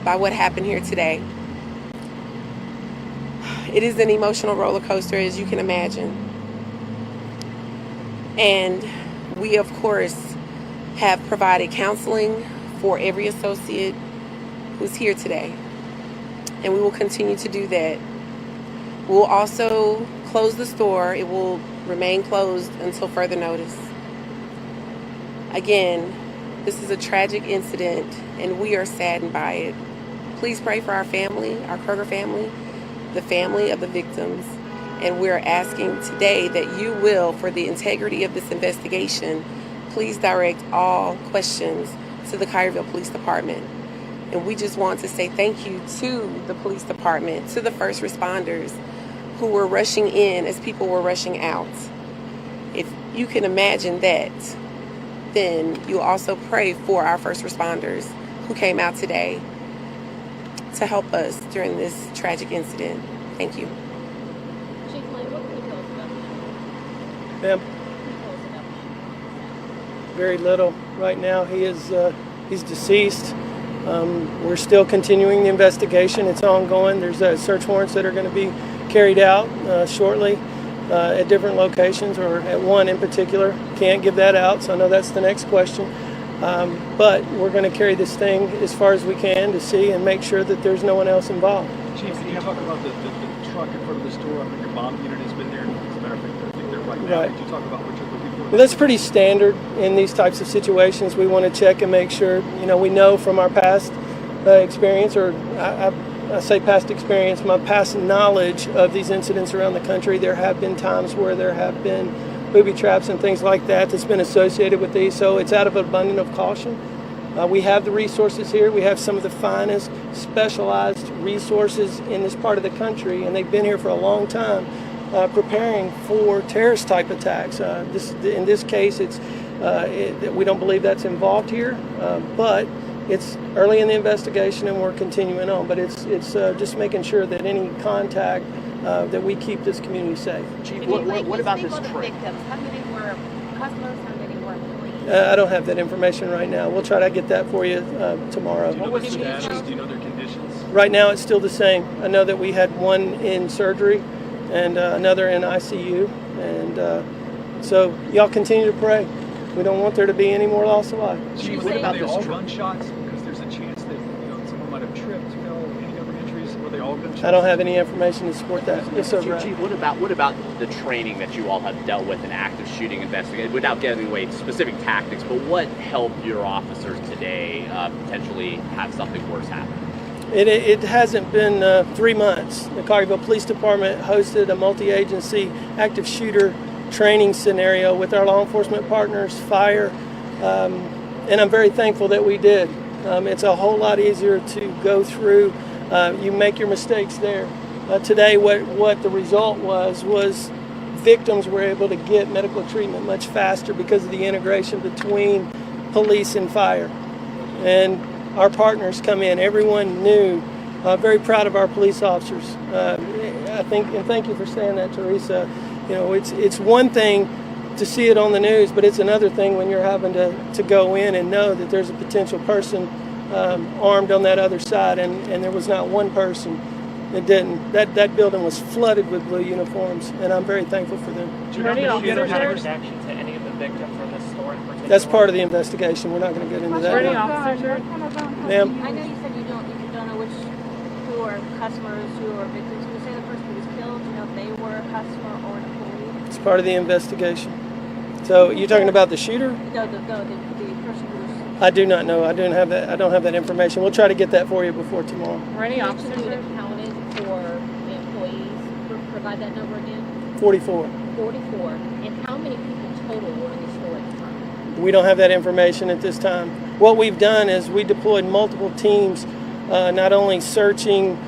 by what happened here today. It is an emotional roller coaster, as you can imagine. And we, of course, have provided counseling for every associate who's here today. And we will continue to do that. We'll also close the store. It will remain closed until further notice. Again, this is a tragic incident, and we are saddened by it. Please pray for our family, our Kroger family, the family of the victims. And we're asking today that you will, for the integrity of this investigation, please direct all questions to the Collierville Police Department. And we just want to say thank you to the police department, to the first responders who were rushing in as people were rushing out. If you can imagine that, then you also pray for our first responders who came out today to help us during this tragic incident. Thank you. Chief Lane, what can you tell us about that? Ma'am? What can you tell us about that? Very little right now. He's deceased. We're still continuing the investigation. It's ongoing. There's search warrants that are going to be carried out shortly at different locations, or at one in particular. Can't give that out, so I know that's the next question. But we're going to carry this thing as far as we can to see and make sure that there's no one else involved. Chief, can you talk about the truck in front of the store? I think your bomb unit has been there. As a matter of fact, I think they're right now. Right. Could you talk about what you're looking for? Well, that's pretty standard in these types of situations. We want to check and make sure, we know from our past experience, or I say past experience, my past knowledge of these incidents around the country. There have been times where there have been booby traps and things like that that's been associated with these, so it's out of abundance of caution. We have the resources here. We have some of the finest specialized resources in this part of the country, and they've been here for a long time preparing for terrorist type attacks. In this case, we don't believe that's involved here, but it's early in the investigation and we're continuing on. But it's just making sure that any contact that we keep this community safe. Chief, what about this trip? Victims? How many were customers? How many were employees? I don't have that information right now. We'll try to get that for you tomorrow. Do you know their status? Do you know their conditions? Right now, it's still the same. I know that we had one in surgery and another in ICU. And so y'all continue to pray. We don't want there to be any more loss of life. Chief, what about this gunshots? Because there's a chance that someone might have tripped. Any other injuries? Were they all gunshots? I don't have any information to support that. Yes, sir, Brad. Chief, what about the training that you all have dealt with in active shooting investigation? Without getting away specific tactics, but what helped your officers today potentially have something worse happen? It hasn't been 3 months. The Collierville Police Department hosted a multi-agency active shooter training scenario with our law enforcement partners, fire, and I'm very thankful that we did. It's a whole lot easier to go through. You make your mistakes there. Today, what the result was victims were able to get medical treatment much faster because of the integration between police and fire. And our partners come in. Everyone knew. Very proud of our police officers. I think, and thank you for saying that, Teresa. It's one thing to see it on the news, but it's another thing when you're having to go in and know that there's a potential person armed on that other side, and there was not one person that didn't. That building was flooded with blue uniforms, and I'm very thankful for them. Do you know any officers had connection to any of the victims from this store in particular? That's part of the investigation. We're not going to get into that. Were any officers? Ma'am? I know you said you don't know who are customers, who are victims. When you say the person who was killed, do you know if they were a customer or an employee? It's part of the investigation. So you're talking about the shooter? No, the person who was. I do not know. I don't have that information. We'll try to get that for you before tomorrow. Were any You officers? had accounted for the employees. Provide that number again. 44. 44. And how many people total were in the store at the time? We don't have that information at this time. What we've done is we deployed multiple teams, not only searching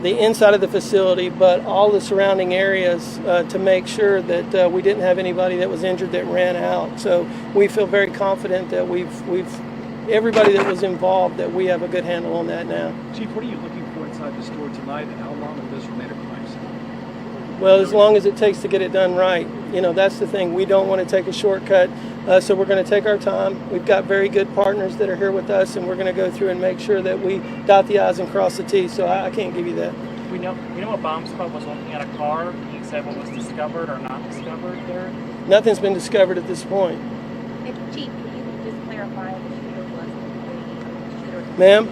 the inside of the facility, but all the surrounding areas to make sure that we didn't have anybody that was injured that ran out. So we feel very confident that we've everybody that was involved, that we have a good handle on that now. Chief, what are you looking for inside the store tonight, and how long will this remain a crime scene? Well, as long as it takes to get it done right. that's the thing. We don't want to take a shortcut, so we're going to take our time. We've got very good partners that are here with us, and we're going to go through and make sure that we dot the I's and cross the T's. So I can't give you that. We know a bomb squad was looking at a car. Can you say what was discovered or not discovered there? Nothing's been discovered at this point. If Chief, can you just clarify if the shooter was an employee? Ma'am?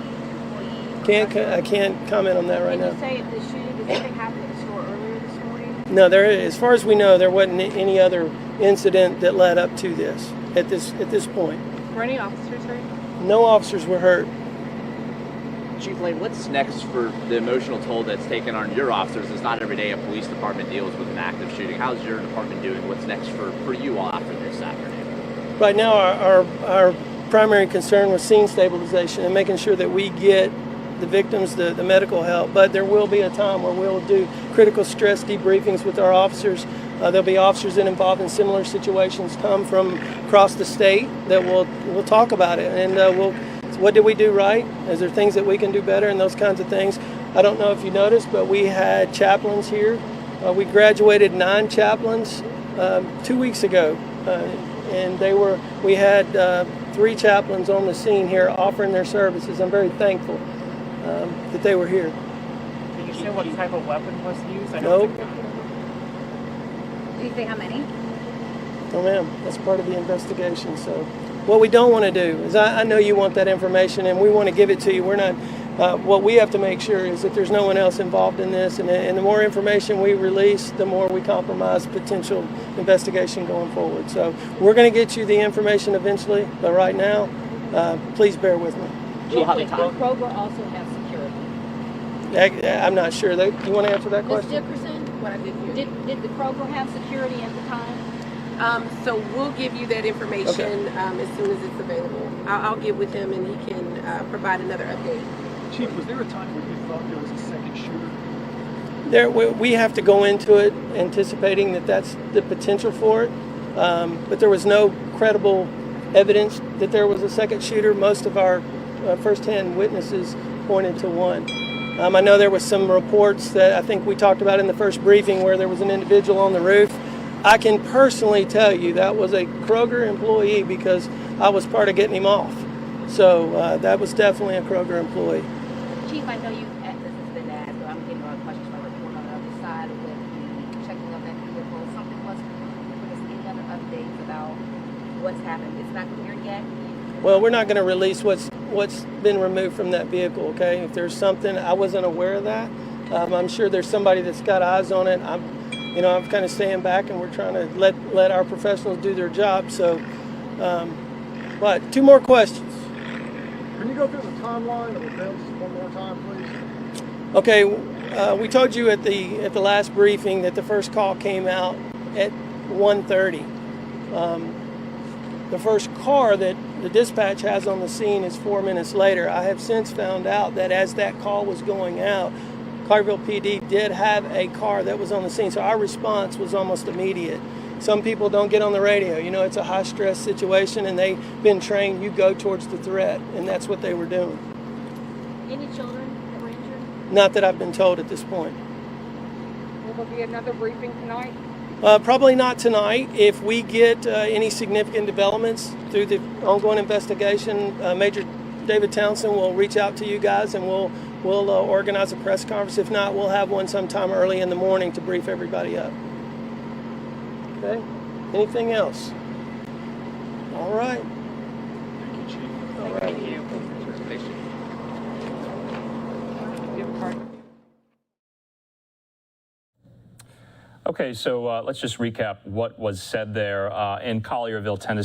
I can't comment on that right now. Can you say if the shooting, did anything happen at the store earlier this morning? No, as far as we know, there wasn't any other incident that led up to this at this point. Were any officers hurt? No officers were hurt. Chief Lane, what's next for the emotional toll that's taken on your officers? It's not every day a police department deals with an active shooting. How's your department doing? What's next for you all after this afternoon? Right now, our primary concern was scene stabilization and making sure that we get the victims the medical help. But there will be a time where we'll do critical stress debriefings with our officers. There'll be officers that involved in similar situations come from across the state that we'll talk about it, and what did we do right? Is there things that we can do better, and those kinds of things? I don't know if you noticed, but we had chaplains here. We graduated 9 chaplains 2 weeks ago, and we had 3 chaplains on the scene here offering their services. I'm very thankful that they were here. Can you say what type of weapon was used? Nope. Did you say how many? No, ma'am. That's part of the investigation. So what we don't want to do is, I know you want that information, and we want to give it to you. We're not. What we have to make sure is that there's no one else involved in this, and the more information we release, the more we compromise potential investigation going forward. So we're going to get you the information eventually, but right now, please bear with me. Kroger also has security. I'm not sure. You want to answer that Ms. question? Dickerson, What I did here. did the Kroger have security at the time? So we'll give you that information as soon as it's available. I'll get with him and he can provide another update. Chief, was there a time when you thought there was a second shooter? We have to go into it anticipating that that's the potential for it, but there was no credible evidence that there was a second shooter. Most of our first-hand witnesses pointed to one. I know there was some reports that I think we talked about in the first briefing where there was an individual on the roof. I can personally tell you that was a Kroger employee because I was part of getting him off. So that was definitely a Kroger employee. Chief, I know this has been asked, but I'm getting a lot of questions from a report on the other side with the checking of that vehicle. Something was give us any other updates about what's happened. It's not clear yet. Well, we're not going to release what's been removed from that vehicle, okay? If there's something, I wasn't aware of that. I'm sure there's somebody that's got eyes on it. I'm kind of staying back, and we're trying to let our professionals do their job. So, but 2 more questions. Can you go through the timeline of events one more time, please? Okay, we told you at the last briefing that the first call came out at 1:30. The first car that the dispatch has on the scene is 4 minutes later. I have since found out that as that call was going out, Collierville PD did have a car that was on the scene, so our response was almost immediate. Some people don't get on the radio. It's a high-stress situation, and they've been trained, you go towards the threat, and that's what they were doing. Any children that were injured? Not that I've been told at this point. Will there be another briefing tonight? Probably not tonight. If we get any significant developments through the ongoing investigation, Major David Townsend will reach out to you guys, and we'll organize a press conference. If not, we'll have one sometime early in the morning to brief everybody up. Okay? Anything else? All right. Thank you, Chief. All right. Thank you. Thanks, Chief. Give a card. Okay, so let's just recap what was said there in Collierville, Tennessee.